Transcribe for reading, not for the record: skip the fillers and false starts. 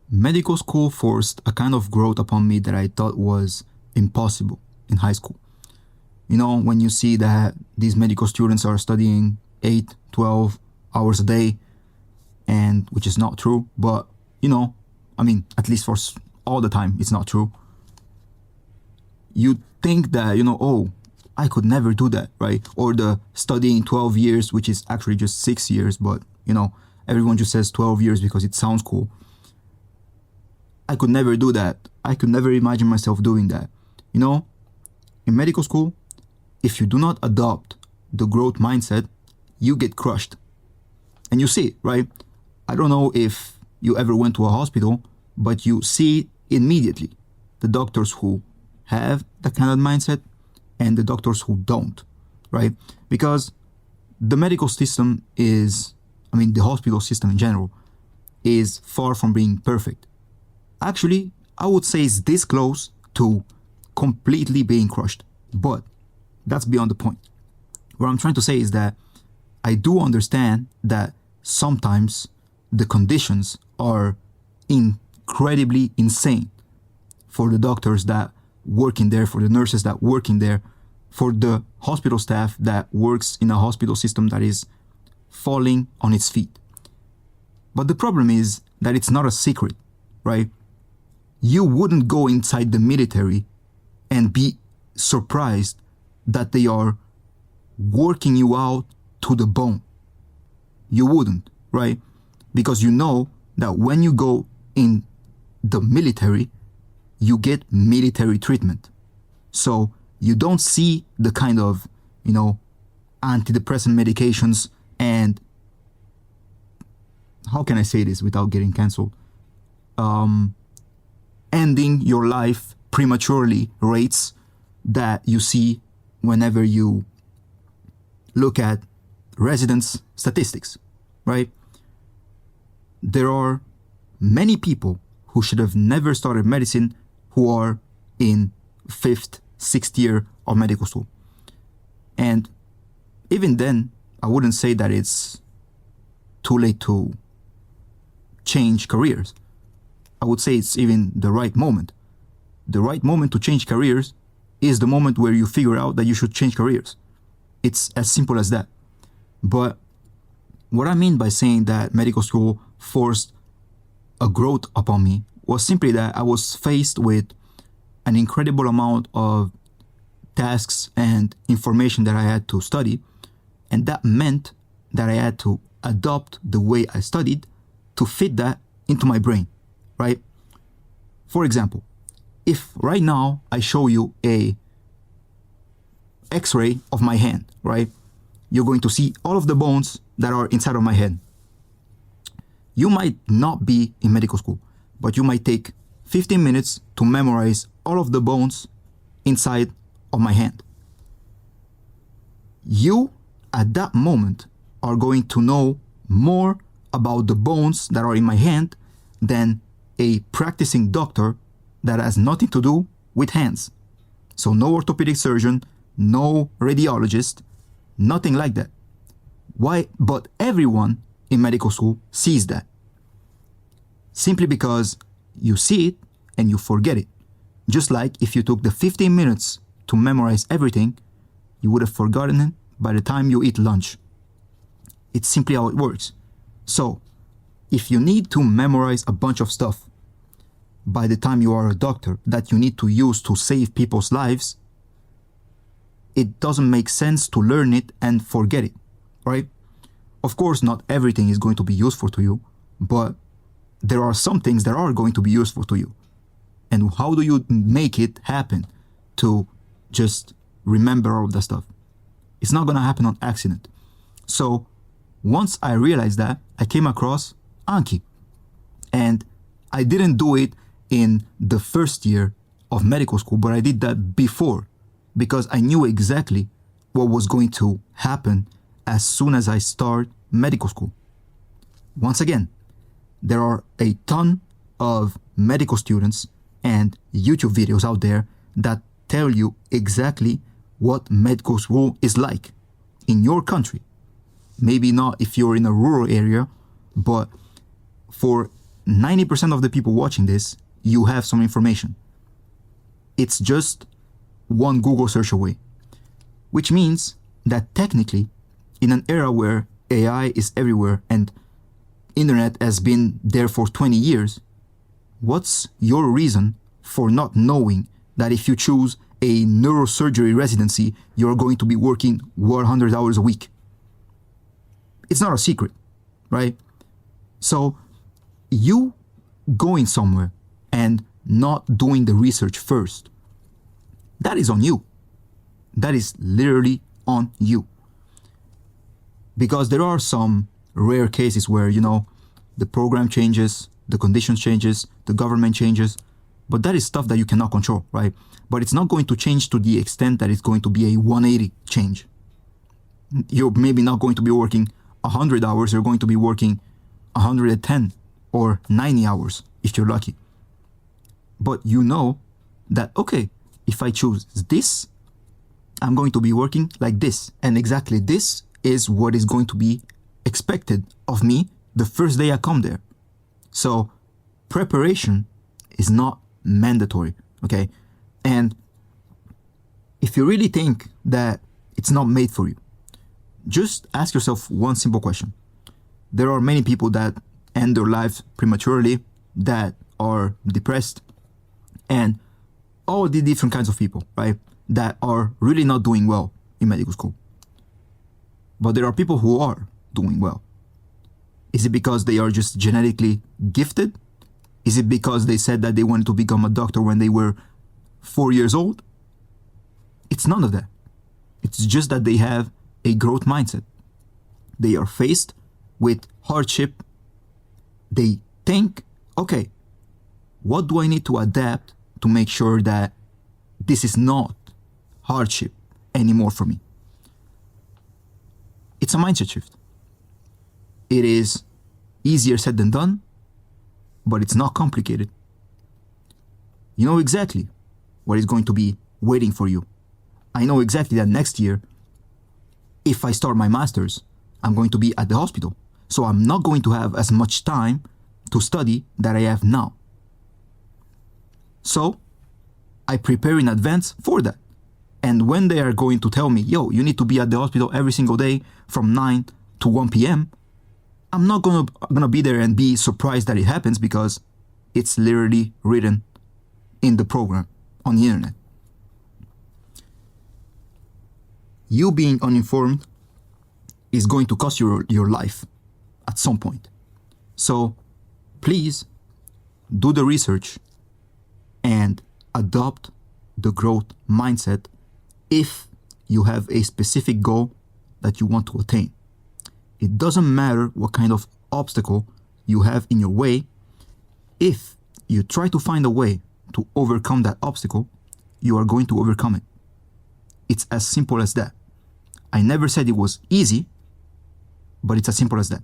Medical school forced a kind of growth upon me that I thought was impossible in high school. You know, when you see that these medical students are studying 8, 12 hours a day, and which is not true, but you know, I mean, at least for all the time, it's not true. You think that, oh, I could never do that, right? Or the studying 12 years, which is actually just 6 years, but everyone just says 12 years because it sounds cool. I could never do that. I could never imagine myself doing that. In medical school, if you do not adopt the growth mindset, you get crushed. And you see it, right? I don't know if you ever went to a hospital, but you see immediately the doctors who have that kind of mindset and the doctors who don't, right? Because the medical system the hospital system in general is far from being perfect. Actually, I would say it's this close to completely being crushed, but that's beyond the point. What I'm trying to say is that I do understand that sometimes the conditions are incredibly insane for the doctors that work in there, for the nurses that work in there, for the hospital staff that works in a hospital system that is falling on its feet. But the problem is that it's not a secret, right? You wouldn't go inside the military and be surprised that they are working you out to the bone. You wouldn't, right? Because you know that when you go in the military, you get military treatment. So you don't see the kind of, antidepressant medications and how can I say this without getting canceled? Ending your life prematurely rates that you see whenever you look at residence statistics, right? There are many people who should have never started medicine who are in 5th, 6th year of medical school. And even then, I wouldn't say that it's too late to change careers. I would say it's even the right moment. The right moment to change careers is the moment where you figure out that you should change careers. It's as simple as that. But what I mean by saying that medical school forced a growth upon me was simply that I was faced with an incredible amount of tasks and information that I had to study, and that meant that I had to adopt the way I studied to fit that into my brain, right? For example, if right now I show you a X-ray of my hand, right? You're going to see all of the bones that are inside of my head. You might not be in medical school, but you might take 15 minutes to memorize all of the bones inside of my hand. You, at that moment, are going to know more about the bones that are in my hand than a practicing doctor that has nothing to do with hands. So no orthopedic surgeon, no radiologist, nothing like that. Why? But everyone in medical school sees that. Simply because you see it and you forget it. Just like if you took the 15 minutes to memorize everything, you would have forgotten it by the time you eat lunch. It's simply how it works. So, if you need to memorize a bunch of stuff by the time you are a doctor that you need to use to save people's lives, it doesn't make sense to learn it and forget it, right? Of course, not everything is going to be useful to you, but there are some things that are going to be useful to you. And how do you make it happen to just remember all of that stuff? It's not going to happen on accident. So once I realized that, I came across Anki. And I didn't do it in the first year of medical school, but I did that before because I knew exactly what was going to happen as soon as I start medical school. Once again, there are a ton of medical students and YouTube videos out there that tell you exactly what medical school is like in your country. Maybe not if you're in a rural area, but for 90% of the people watching this, you have some information. It's just one Google search away, which means that technically, in an era where AI is everywhere and internet has been there for 20 years, what's your reason for not knowing that if you choose a neurosurgery residency, you're going to be working 100 hours a week? It's not a secret, right? So you going somewhere and not doing the research first, that is on you. That is literally on you. Because there are some rare cases where, the program changes, the conditions changes, the government changes, but that is stuff that you cannot control, right? But it's not going to change to the extent that it's going to be a 180 change. You're maybe not going to be working 100 hours, you're going to be working 110 or 90 hours if you're lucky. But you know that, okay, if I choose this, I'm going to be working like this. And exactly this is what is going to be expected of me the first day I come there. So preparation is not mandatory, okay? And if you really think that it's not made for you, just ask yourself one simple question. There are many people that end their lives prematurely, that are depressed, and all the different kinds of people, right, that are really not doing well in medical school. But there are people who are doing well. Is it because they are just genetically gifted? Is it because they said that they wanted to become a doctor when they were 4 years old? It's none of that. It's just that they have a growth mindset. They are faced with hardship. They think, okay, what do I need to adapt to make sure that this is not hardship anymore for me? It's a mindset shift. It is easier said than done, but it's not complicated. You know exactly what is going to be waiting for you. I know exactly that next year, if I start my master's, I'm going to be at the hospital. So I'm not going to have as much time to study that I have now. So I prepare in advance for that. And when they are going to tell me, yo, you need to be at the hospital every single day from 9 to 1 p.m., I'm not gonna be there and be surprised that it happens, because it's literally written in the program on the internet. You being uninformed is going to cost you your life at some point. So please do the research and adopt the growth mindset if you have a specific goal that you want to attain. It doesn't matter what kind of obstacle you have in your way. If you try to find a way to overcome that obstacle, you are going to overcome it. It's as simple as that. I never said it was easy, but it's as simple as that.